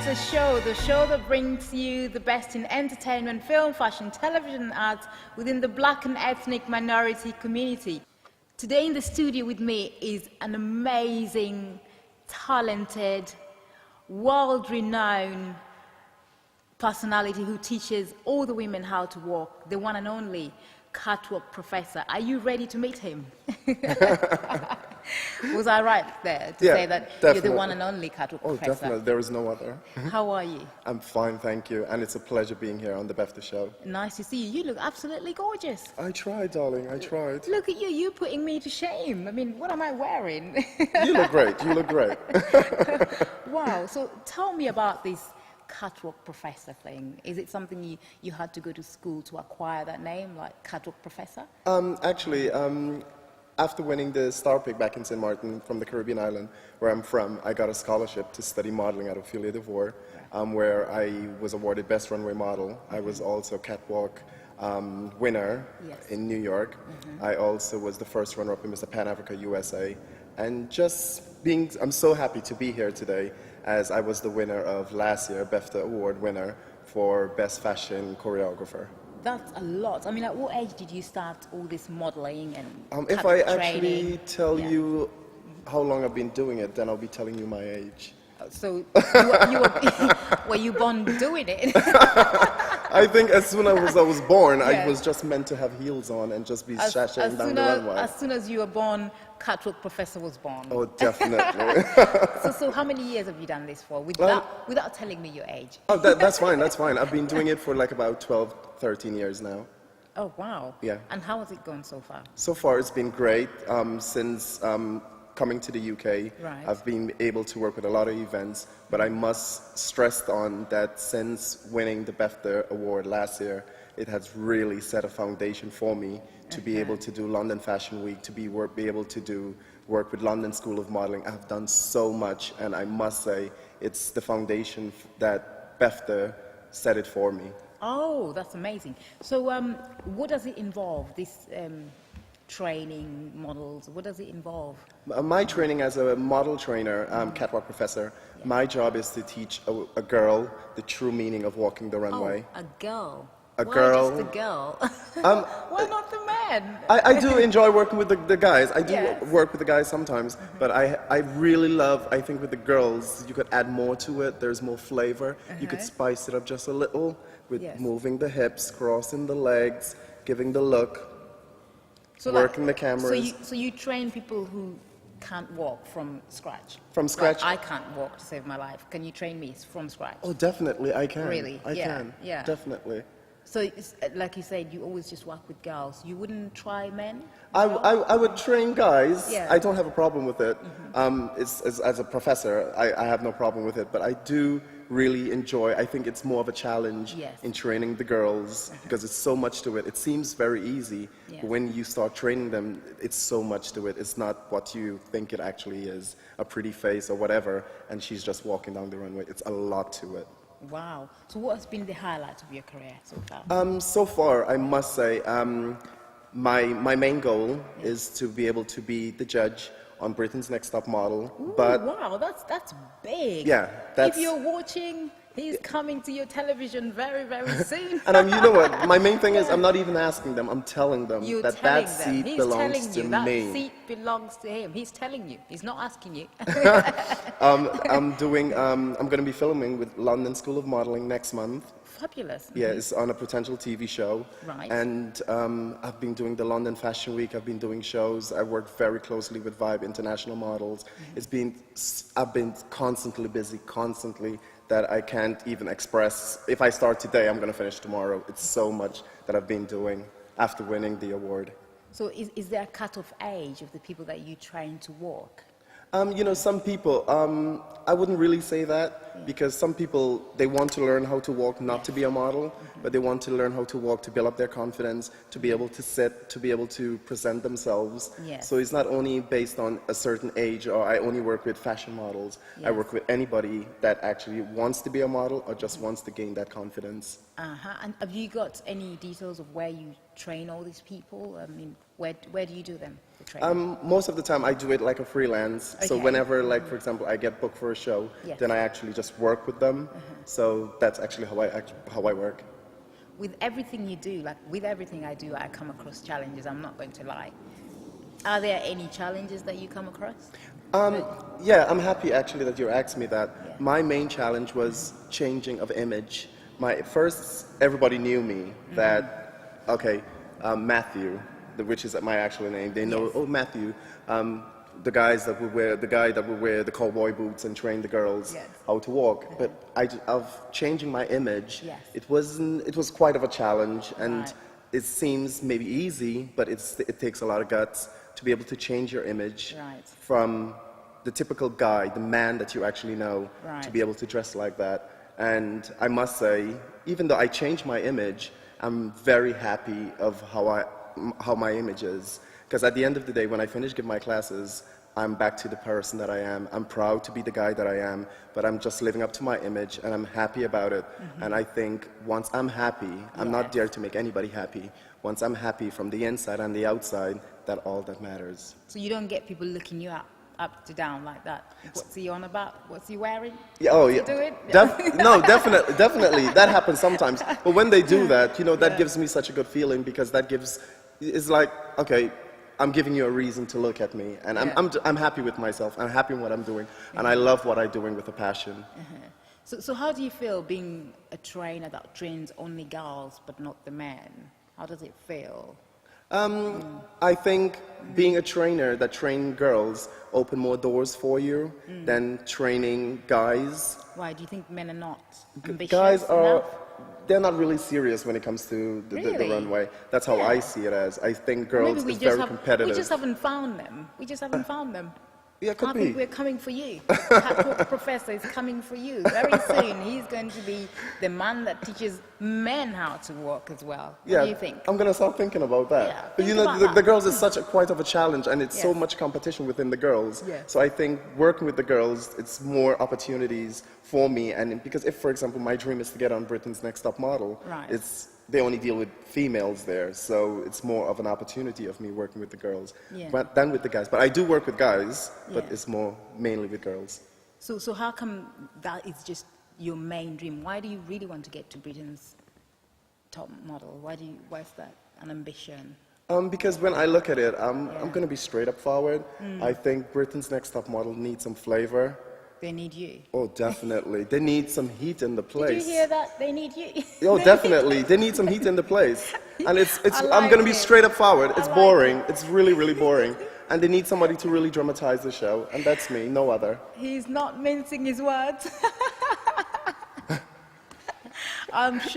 Beffta Show, the show that brings you the best in entertainment, film, fashion, television, and arts within the Black and ethnic minority community. Today in the studio with me is an amazing, talented, world-renowned personality who teaches all the women how to walk, the one and only Catwalk professor. Are you ready to meet him? Was I right there to say that definitely. you're the one and only Catwalk professor? Oh, definitely. There is no other. How are you? I'm fine, thank you. And it's a pleasure being here on the Beffta Show. Nice to see you. You look absolutely gorgeous. I tried, darling. I tried. Look at you. You're putting me to shame. I mean, what am I wearing? You look great. You look great. Wow. So tell me about this Catwalk professor thing. Is it something you had to go to school to acquire that name, like Catwalk professor? Actually, after winning the Star Pick back in St. Martin from the Caribbean island, where I'm from, I got a scholarship to study modeling at Ophelia DeVore, where I was awarded Best Runway Model. I was also Catwalk winner in New York. I also was the first runner-up in Mr. Pan Africa USA. And I'm so happy to be here today, as I was the winner of last year, Beffta Award winner for Best Fashion Choreographer. That's a lot. I mean, at what age did you start all this modeling and if I training? actually tell you how long I've been doing it, then I'll be telling you my age. So were you born doing it? I think as soon as I was born, I was just meant to have heels on and just be sashaying down the runway. As soon as you were born, Catwalk professor was born. Oh, definitely. So how many years have you done this for, without telling me your age? Oh, that's fine, that's fine. I've been doing it for like about 12, 13 years now. Oh, wow. Yeah. And how has it gone so far? So far, it's been great. Since coming to the UK, I've been able to work with a lot of events, but I must stress on that since winning the Beffta Award last year, it has really set a foundation for me to be able to do London Fashion Week, to be able to work with London School of Modeling. I've done so much, and I must say it's the foundation that Beffta set it for me. Oh, that's amazing. So what does it involve, this training, models? What does it involve? My training as a model trainer, Catwalk professor, my job is to teach a girl the true meaning of walking the runway. Oh, a girl. Why just a girl? Why not the man? I do enjoy working with the guys. I do work with the guys sometimes, but I really love, I think with the girls, you could add more to it. There's more flavor. You could spice it up just a little with moving the hips, crossing the legs, giving the look, working the cameras. So you train people who can't walk from scratch? From scratch? Like, I can't walk to save my life. Can you train me from scratch? Oh, definitely, I can. Really? I can, definitely. So, like you said, you always just work with girls. You wouldn't try men? I would train guys. I don't have a problem with it. As a professor, I have no problem with it. But I do really enjoy, I think it's more of a challenge in training the girls because it's so much to it. It seems very easy, but when you start training them, it's so much to it. It's not what you think it actually is, a pretty face or whatever, and she's just walking down the runway. It's a lot to it. Wow. So what has been the highlight of your career so far? So far, I must say, my main goal is to be able to be the judge on Britain's Next Top Model. Ooh, but wow, that's big. Yeah, if you're watching, he's coming to your television very, very soon. And you know what? My main thing is I'm not even asking them. I'm telling them that seat belongs to me. That seat belongs to him. He's telling you. He's not asking you. I'm going to be filming with London School of Modeling next month. Fabulous. Yeah, it's on a potential TV show. Right. And I've been doing the London Fashion Week. I've been doing shows. I work very closely with Vibe International Models. I've been constantly busy, that I can't even express. If I start today, I'm going to finish tomorrow. It's so much that I've been doing after winning the award. So is there a cut-off age of the people that you train to walk? You know, some people, I wouldn't really say that because some people, they want to learn how to walk not to be a model, but they want to learn how to walk to build up their confidence, to be able to sit, to be able to present themselves. So it's not only based on a certain age, or I only work with fashion models. I work with anybody that actually wants to be a model or just wants to gain that confidence. And have you got any details of where you train all these people? I mean, where do you do them? Most of the time I do it like a freelance. So whenever, like for example, I get booked for a show, then I actually just just work with them. So that's actually how I work. With everything you do, like with everything I do, I come across challenges, I'm not going to lie. Are there any challenges that you come across? Yeah, I'm happy actually that you're asking me that. Yeah. My main challenge was changing of image. First, everybody knew me that, okay, Matthew, which is my actual name, they know, Yes. oh, Matthew, the guy that would wear the cowboy boots and train the girls Yes. how to walk. But of changing my image, Yes. it was quite of a challenge, and Right. it seems maybe easy, but it takes a lot of guts to be able to change your image Right. from the typical guy, the man that you actually know, to Right. be able to dress like that. And I must say, even though I changed my image, I'm very happy of how my image is. Because at the end of the day, when I finish giving my classes, I'm back to the person that I am. I'm proud to be the guy that I am, but I'm just living up to my image, and I'm happy about it. And I think once I'm happy, I'm not Yes. there to make anybody happy. Once I'm happy from the inside and the outside, that's all that matters. So you don't get people looking you up to down like that. What's he on about? What's he wearing? Yeah, oh, What's he yeah. doing? No, definitely. That happens sometimes. But when they do that, that Yeah. gives me such a good feeling, because it's like, okay, I'm giving you a reason to look at me, and I'm happy with myself. I'm happy with what I'm doing, and I love what I'm doing with a passion. So how do you feel being a trainer that trains only girls but not the men? How does it feel? I think being a trainer that trains girls open more doors for you than training guys. Why do you think men are not ambitious Guys enough? they're not really serious when it comes to the Really? runway. That's how I Yeah. see it as. I think girls Maybe is very competitive. we just haven't found them. We just haven't found them. Yeah, I could think be. we're coming for you. Catwalk Professor is coming for you. Very soon, he's going to be the man that teaches men how to walk as well. What do you think? I'm gonna start thinking about that. Yeah, But think about the that. girls is quite of a challenge, and it's so Yes. much competition within the girls. Yes. So I think working with the girls, it's more opportunities for me. And because if, for example, my dream is to get on Britain's Next Top Model, Right. they only deal with females there, so it's more of an opportunity of me working with the girls Yeah. than with the guys. But I do work with guys, but Yeah. it's more mainly with girls. So how come that is just your main dream? Why do you really want to get to Britain's top model? Why is that an ambition? Because when I look at it, I'm going to be straight up forward. I think Britain's Next Top Model needs some flavor. They need you. Oh, definitely. They need some heat in the place. Did you hear that? They need you. Oh, definitely. They need some heat in the place. And I'm like going to be it. straight up forward. It's I like boring. It's really, really boring. And they need somebody to really dramatize the show. And that's me, no other. He's not mincing his words. I'm sure.